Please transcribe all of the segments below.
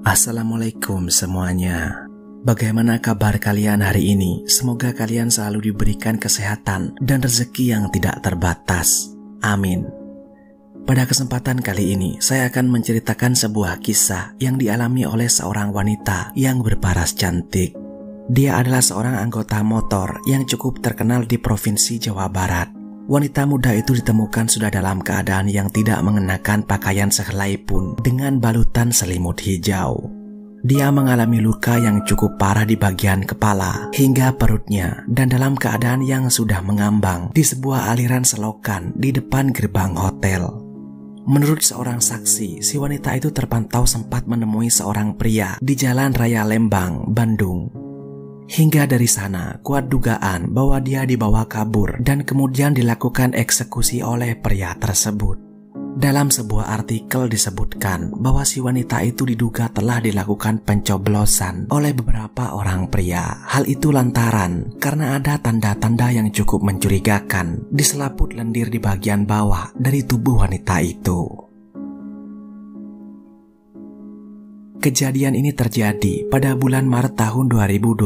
Assalamualaikum semuanya. Bagaimana kabar kalian hari ini? Semoga kalian selalu diberikan kesehatan dan rezeki yang tidak terbatas. Amin. Pada kesempatan kali ini, saya akan menceritakan sebuah kisah yang dialami oleh seorang wanita yang berparas cantik. Dia adalah seorang anggota motor yang cukup terkenal di Provinsi Jawa Barat. Wanita muda itu ditemukan sudah dalam keadaan yang tidak mengenakan pakaian sehelai pun dengan balutan selimut hijau. Dia mengalami luka yang cukup parah di bagian kepala hingga perutnya dan dalam keadaan yang sudah mengambang di sebuah aliran selokan di depan gerbang hotel. Menurut seorang saksi, si wanita itu terpantau sempat menemui seorang pria di Jalan Raya Lembang, Bandung. Hingga dari sana, kuat dugaan bahwa dia dibawa kabur dan kemudian dilakukan eksekusi oleh pria tersebut. Dalam sebuah artikel disebutkan bahwa si wanita itu diduga telah dilakukan pencoblosan oleh beberapa orang pria. Hal itu lantaran karena ada tanda-tanda yang cukup mencurigakan di selaput lendir di bagian bawah dari tubuh wanita itu. Kejadian ini terjadi pada bulan Maret tahun 2020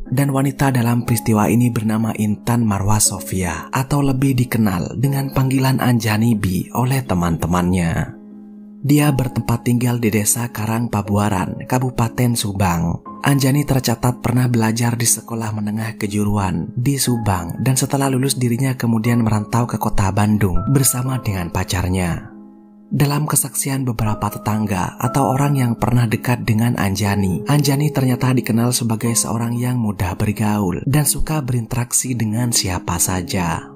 dan wanita dalam peristiwa ini bernama Intan Marwah Sofia atau lebih dikenal dengan panggilan Anjani Bi oleh teman-temannya. Dia bertempat tinggal di Desa Karang Pabuaran, Kabupaten Subang. Anjani tercatat pernah belajar di sekolah menengah kejuruan di Subang dan setelah lulus dirinya kemudian merantau ke kota Bandung bersama dengan pacarnya. Dalam kesaksian beberapa tetangga atau orang yang pernah dekat dengan Anjani ternyata dikenal sebagai seorang yang mudah bergaul dan suka berinteraksi dengan siapa saja.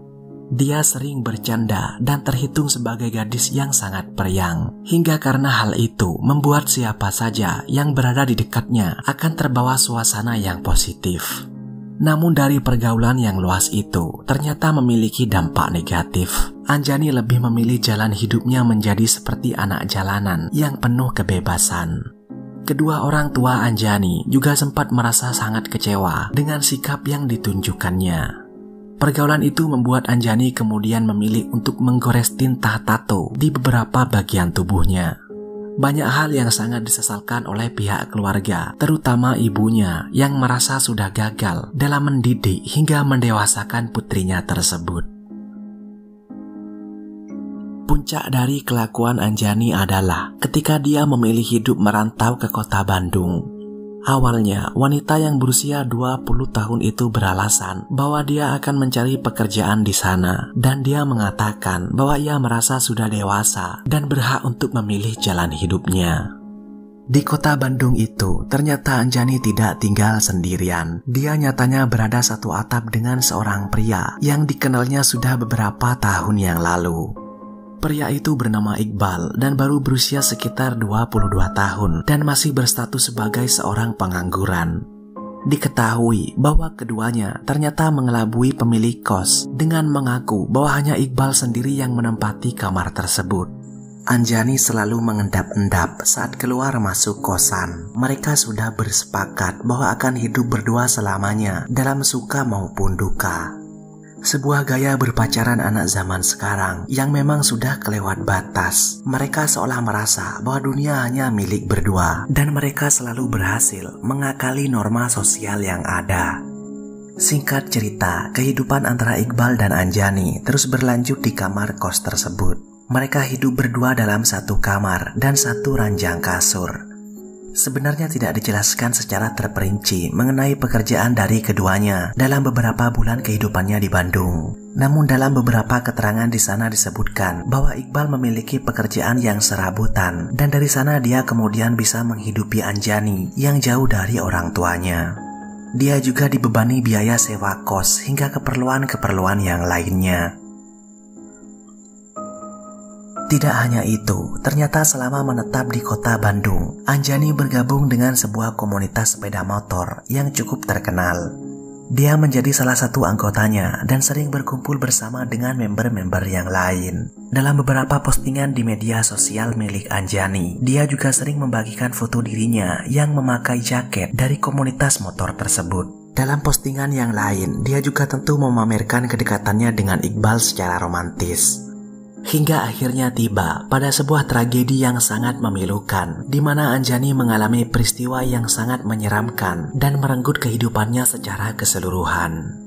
Dia sering bercanda dan terhitung sebagai gadis yang sangat periang, hingga karena hal itu membuat siapa saja yang berada di dekatnya akan terbawa suasana yang positif. Namun dari pergaulan yang luas itu ternyata memiliki dampak negatif. Anjani lebih memilih jalan hidupnya menjadi seperti anak jalanan yang penuh kebebasan. Kedua orang tua Anjani juga sempat merasa sangat kecewa dengan sikap yang ditunjukkannya. Pergaulan itu membuat Anjani kemudian memilih untuk menggores tinta tato di beberapa bagian tubuhnya. Banyak hal yang sangat disesalkan oleh pihak keluarga, terutama ibunya yang merasa sudah gagal dalam mendidik hingga mendewasakan putrinya tersebut. Puncak dari kelakuan Anjani adalah ketika dia memilih hidup merantau ke kota Bandung. Awalnya, wanita yang berusia 20 tahun itu beralasan bahwa dia akan mencari pekerjaan di sana dan dia mengatakan bahwa ia merasa sudah dewasa dan berhak untuk memilih jalan hidupnya. Di kota Bandung itu, ternyata Anjani tidak tinggal sendirian. Dia nyatanya berada satu atap dengan seorang pria yang dikenalnya sudah beberapa tahun yang lalu. Pria itu bernama Iqbal dan baru berusia sekitar 22 tahun dan masih berstatus sebagai seorang pengangguran. Diketahui bahwa keduanya ternyata mengelabui pemilik kos dengan mengaku bahwa hanya Iqbal sendiri yang menempati kamar tersebut. Anjani selalu mengendap-endap saat keluar masuk kosan. Mereka sudah bersepakat bahwa akan hidup berdua selamanya dalam suka maupun duka. Sebuah gaya berpacaran anak zaman sekarang yang memang sudah kelewat batas. Mereka seolah merasa bahwa dunia hanya milik berdua dan mereka selalu berhasil mengakali norma sosial yang ada. Singkat cerita, kehidupan antara Iqbal dan Anjani terus berlanjut di kamar kos tersebut. Mereka hidup berdua dalam satu kamar dan satu ranjang kasur. Sebenarnya tidak dijelaskan secara terperinci mengenai pekerjaan dari keduanya dalam beberapa bulan kehidupannya di Bandung. Namun dalam beberapa keterangan di sana disebutkan bahwa Iqbal memiliki pekerjaan yang serabutan dan dari sana dia kemudian bisa menghidupi Anjani yang jauh dari orang tuanya. Dia juga dibebani biaya sewa kos hingga keperluan-keperluan yang lainnya. Tidak hanya itu, ternyata selama menetap di kota Bandung, Anjani bergabung dengan sebuah komunitas sepeda motor yang cukup terkenal. Dia menjadi salah satu anggotanya dan sering berkumpul bersama dengan member-member yang lain. Dalam beberapa postingan di media sosial milik Anjani, dia juga sering membagikan foto dirinya yang memakai jaket dari komunitas motor tersebut. Dalam postingan yang lain, dia juga tentu memamerkan kedekatannya dengan Iqbal secara romantis. Hingga akhirnya tiba pada sebuah tragedi yang sangat memilukan, di mana Anjani mengalami peristiwa yang sangat menyeramkan dan merenggut kehidupannya secara keseluruhan.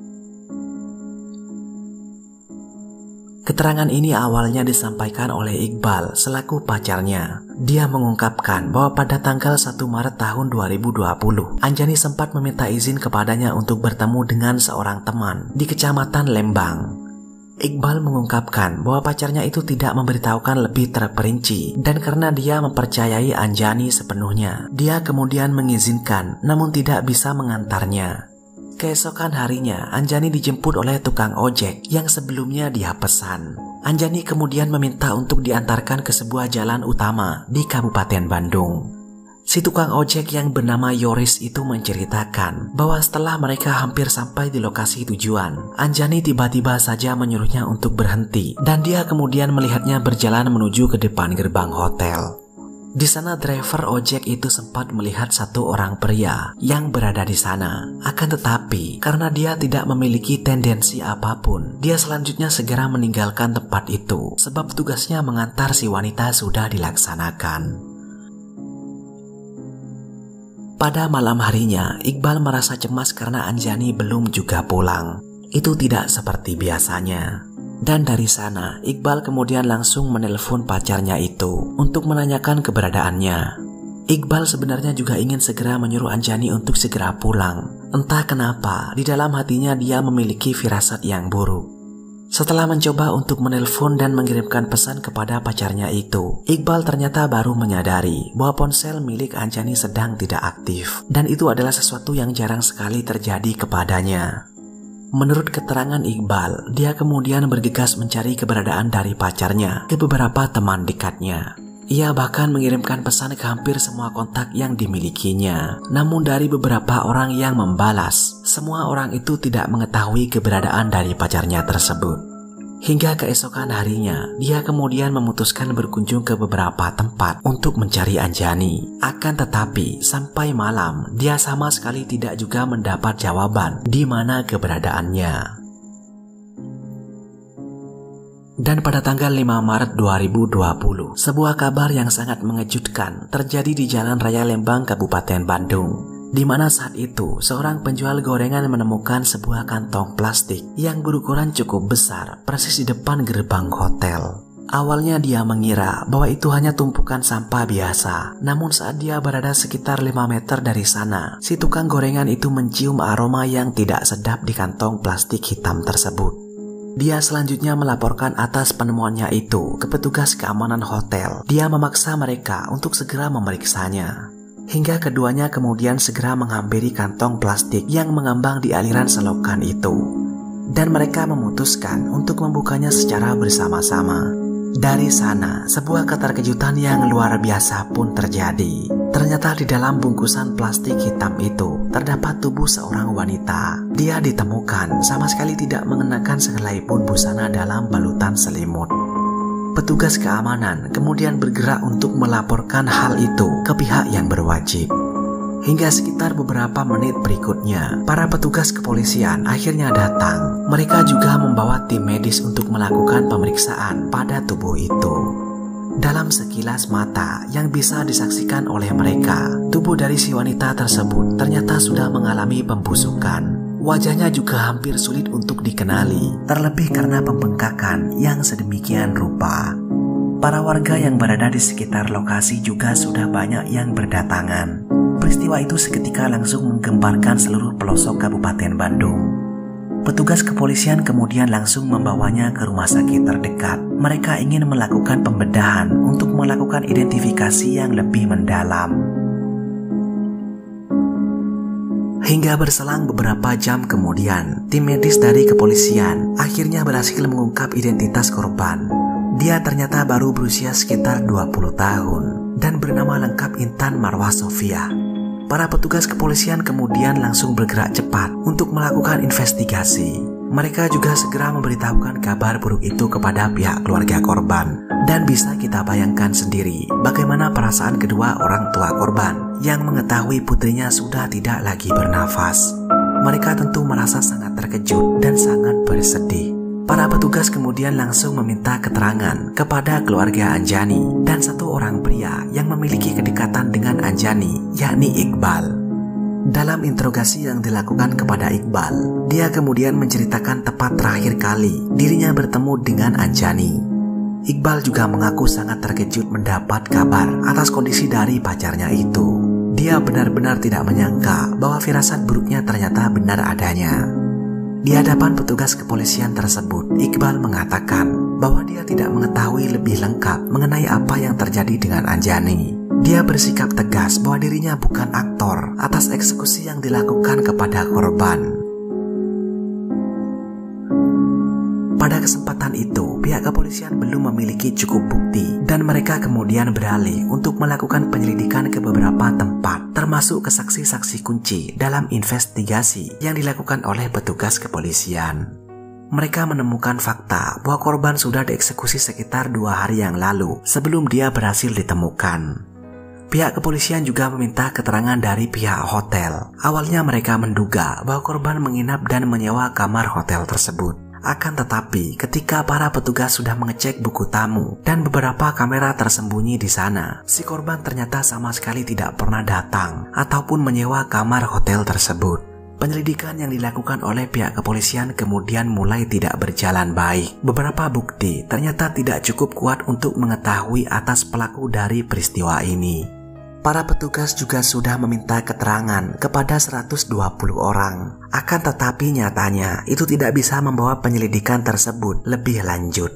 Keterangan ini awalnya disampaikan oleh Iqbal selaku pacarnya. Dia mengungkapkan bahwa pada tanggal 1 Maret tahun 2020, Anjani sempat meminta izin kepadanya untuk bertemu dengan seorang teman di Kecamatan Lembang. Iqbal mengungkapkan bahwa pacarnya itu tidak memberitahukan lebih terperinci, dan karena dia mempercayai Anjani sepenuhnya, dia kemudian mengizinkan namun tidak bisa mengantarnya. Keesokan harinya, Anjani dijemput oleh tukang ojek yang sebelumnya dia pesan. Anjani kemudian meminta untuk diantarkan ke sebuah jalan utama di Kabupaten Bandung. Si tukang ojek yang bernama Yoris itu menceritakan bahwa setelah mereka hampir sampai di lokasi tujuan, Anjani tiba-tiba saja menyuruhnya untuk berhenti, dan dia kemudian melihatnya berjalan menuju ke depan gerbang hotel. Di sana driver ojek itu sempat melihat satu orang pria yang berada di sana. Akan tetapi, karena dia tidak memiliki tendensi apapun, dia selanjutnya segera meninggalkan tempat itu, sebab tugasnya mengantar si wanita sudah dilaksanakan. Pada malam harinya, Iqbal merasa cemas karena Anjani belum juga pulang. Itu tidak seperti biasanya. Dan dari sana, Iqbal kemudian langsung menelpon pacarnya itu untuk menanyakan keberadaannya. Iqbal sebenarnya juga ingin segera menyuruh Anjani untuk segera pulang. Entah kenapa, di dalam hatinya dia memiliki firasat yang buruk. Setelah mencoba untuk menelpon dan mengirimkan pesan kepada pacarnya itu, Iqbal ternyata baru menyadari bahwa ponsel milik Anjani sedang tidak aktif. Dan itu adalah sesuatu yang jarang sekali terjadi kepadanya. Menurut keterangan Iqbal, dia kemudian bergegas mencari keberadaan dari pacarnya ke beberapa teman dekatnya. Ia bahkan mengirimkan pesan ke hampir semua kontak yang dimilikinya. Namun dari beberapa orang yang membalas, semua orang itu tidak mengetahui keberadaan dari pacarnya tersebut. Hingga keesokan harinya, dia kemudian memutuskan berkunjung ke beberapa tempat untuk mencari Anjani. Akan tetapi, sampai malam, dia sama sekali tidak juga mendapat jawaban di mana keberadaannya. Dan pada tanggal 5 Maret 2020, sebuah kabar yang sangat mengejutkan terjadi di Jalan Raya Lembang, Kabupaten Bandung. Di mana saat itu seorang penjual gorengan menemukan sebuah kantong plastik yang berukuran cukup besar persis di depan gerbang hotel. Awalnya dia mengira bahwa itu hanya tumpukan sampah biasa, namun saat dia berada sekitar 5 meter dari sana, si tukang gorengan itu mencium aroma yang tidak sedap di kantong plastik hitam tersebut. Dia selanjutnya melaporkan atas penemuannya itu ke petugas keamanan hotel. Dia memaksa mereka untuk segera memeriksanya. Hingga keduanya kemudian segera menghampiri kantong plastik yang mengambang di aliran selokan itu. Dan mereka memutuskan untuk membukanya secara bersama-sama. Dari sana, sebuah keterkejutan yang luar biasa pun terjadi. Ternyata di dalam bungkusan plastik hitam itu terdapat tubuh seorang wanita. Dia ditemukan sama sekali tidak mengenakan sehelai pun busana dalam balutan selimut. Petugas keamanan kemudian bergerak untuk melaporkan hal itu ke pihak yang berwajib. Hingga sekitar beberapa menit berikutnya, para petugas kepolisian akhirnya datang. Mereka juga membawa tim medis untuk melakukan pemeriksaan pada tubuh itu. Dalam sekilas mata yang bisa disaksikan oleh mereka, tubuh dari si wanita tersebut ternyata sudah mengalami pembusukan. Wajahnya juga hampir sulit untuk dikenali, terlebih karena pembengkakan yang sedemikian rupa. Para warga yang berada di sekitar lokasi juga sudah banyak yang berdatangan. Peristiwa itu seketika langsung menggemparkan seluruh pelosok Kabupaten Bandung. Petugas kepolisian kemudian langsung membawanya ke rumah sakit terdekat. Mereka ingin melakukan pembedahan untuk melakukan identifikasi yang lebih mendalam. Hingga berselang beberapa jam kemudian, tim medis dari kepolisian akhirnya berhasil mengungkap identitas korban. Dia ternyata baru berusia sekitar 20 tahun dan bernama lengkap Intan Marwah Sofia. Para petugas kepolisian kemudian langsung bergerak cepat untuk melakukan investigasi. Mereka juga segera memberitahukan kabar buruk itu kepada pihak keluarga korban. Dan bisa kita bayangkan sendiri bagaimana perasaan kedua orang tua korban yang mengetahui putrinya sudah tidak lagi bernafas. Mereka tentu merasa sangat terkejut dan sangat bersedih. Para petugas kemudian langsung meminta keterangan kepada keluarga Anjani dan satu orang pria yang memiliki kedekatan dengan Anjani, yakni Iqbal. Dalam interogasi yang dilakukan kepada Iqbal, dia kemudian menceritakan tepat terakhir kali dirinya bertemu dengan Anjani. Iqbal juga mengaku sangat terkejut mendapat kabar atas kondisi dari pacarnya itu. Dia benar-benar tidak menyangka bahwa firasat buruknya ternyata benar adanya. Di hadapan petugas kepolisian tersebut, Iqbal mengatakan bahwa dia tidak mengetahui lebih lengkap mengenai apa yang terjadi dengan Anjani. Dia bersikap tegas bahwa dirinya bukan aktor atas eksekusi yang dilakukan kepada korban. Pada kesempatan itu, pihak kepolisian belum memiliki cukup bukti dan mereka kemudian beralih untuk melakukan penyelidikan ke beberapa tempat, termasuk ke saksi-saksi kunci dalam investigasi yang dilakukan oleh petugas kepolisian. Mereka menemukan fakta bahwa korban sudah dieksekusi sekitar 2 hari yang lalu sebelum dia berhasil ditemukan. Pihak kepolisian juga meminta keterangan dari pihak hotel. Awalnya mereka menduga bahwa korban menginap dan menyewa kamar hotel tersebut. Akan tetapi, ketika para petugas sudah mengecek buku tamu dan beberapa kamera tersembunyi di sana, si korban ternyata sama sekali tidak pernah datang ataupun menyewa kamar hotel tersebut. Penyelidikan yang dilakukan oleh pihak kepolisian kemudian mulai tidak berjalan baik. Beberapa bukti ternyata tidak cukup kuat untuk mengetahui atas pelaku dari peristiwa ini. Para petugas juga sudah meminta keterangan kepada 120 orang. Akan tetapi nyatanya itu tidak bisa membawa penyelidikan tersebut lebih lanjut.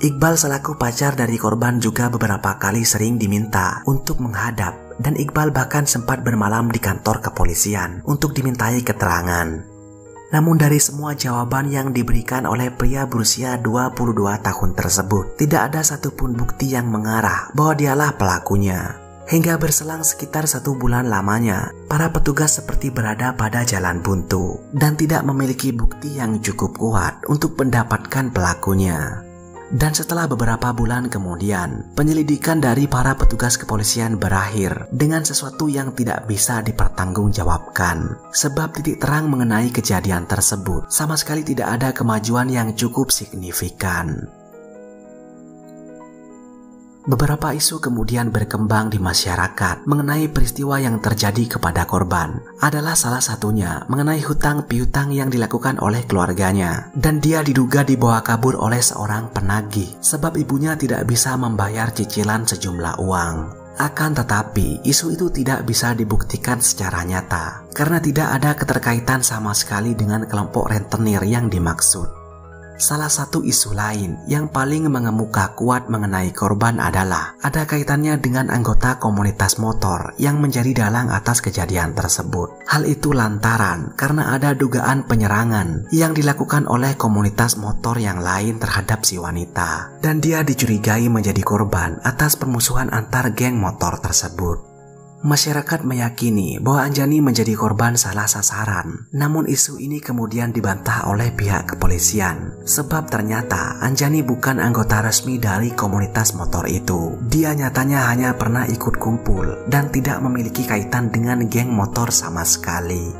Iqbal selaku pacar dari korban juga beberapa kali sering diminta untuk menghadap dan Iqbal bahkan sempat bermalam di kantor kepolisian untuk dimintai keterangan. Namun dari semua jawaban yang diberikan oleh pria berusia 22 tahun tersebut, tidak ada satupun bukti yang mengarah bahwa dialah pelakunya. Hingga berselang sekitar 1 bulan lamanya, para petugas seperti berada pada jalan buntu dan tidak memiliki bukti yang cukup kuat untuk mendapatkan pelakunya. Dan setelah beberapa bulan kemudian, penyelidikan dari para petugas kepolisian berakhir dengan sesuatu yang tidak bisa dipertanggungjawabkan. Sebab titik terang mengenai kejadian tersebut sama sekali tidak ada kemajuan yang cukup signifikan. Beberapa isu kemudian berkembang di masyarakat mengenai peristiwa yang terjadi kepada korban. Adalah salah satunya mengenai hutang piutang yang dilakukan oleh keluarganya. Dan dia diduga dibawa kabur oleh seorang penagih sebab ibunya tidak bisa membayar cicilan sejumlah uang. Akan tetapi, isu itu tidak bisa dibuktikan secara nyata karena tidak ada keterkaitan sama sekali dengan kelompok rentenir yang dimaksud. Salah satu isu lain yang paling mengemuka kuat mengenai korban adalah ada kaitannya dengan anggota komunitas motor yang menjadi dalang atas kejadian tersebut. Hal itu lantaran karena ada dugaan penyerangan yang dilakukan oleh komunitas motor yang lain terhadap si wanita, dan dia dicurigai menjadi korban atas permusuhan antar geng motor tersebut. Masyarakat meyakini bahwa Anjani menjadi korban salah sasaran. Namun isu ini kemudian dibantah oleh pihak kepolisian. Sebab ternyata Anjani bukan anggota resmi dari komunitas motor itu. Dia nyatanya hanya pernah ikut kumpul dan tidak memiliki kaitan dengan geng motor sama sekali.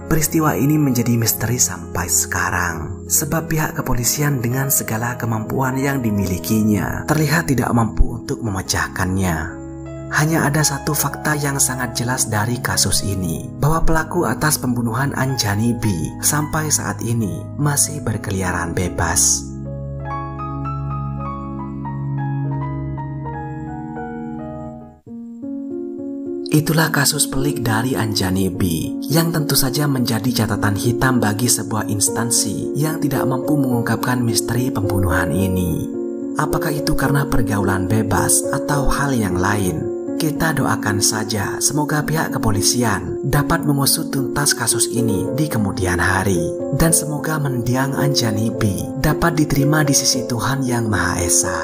Peristiwa ini menjadi misteri sampai sekarang. Sebab pihak kepolisian dengan segala kemampuan yang dimilikinya terlihat tidak mampu untuk memecahkannya. Hanya ada satu fakta yang sangat jelas dari kasus ini, bahwa pelaku atas pembunuhan Anjani B sampai saat ini masih berkeliaran bebas. Itulah kasus pelik dari Anjani B yang tentu saja menjadi catatan hitam bagi sebuah instansi yang tidak mampu mengungkapkan misteri pembunuhan ini. Apakah itu karena pergaulan bebas atau hal yang lain? Kita doakan saja semoga pihak kepolisian dapat mengusut tuntas kasus ini di kemudian hari. Dan semoga mendiang Anjani B dapat diterima di sisi Tuhan Yang Maha Esa.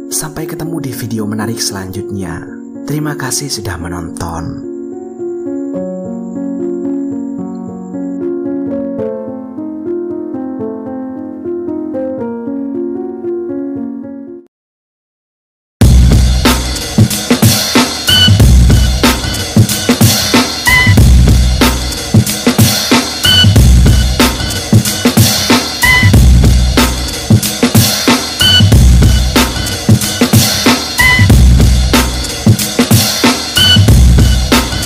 Sampai ketemu di video menarik selanjutnya. Terima kasih sudah menonton.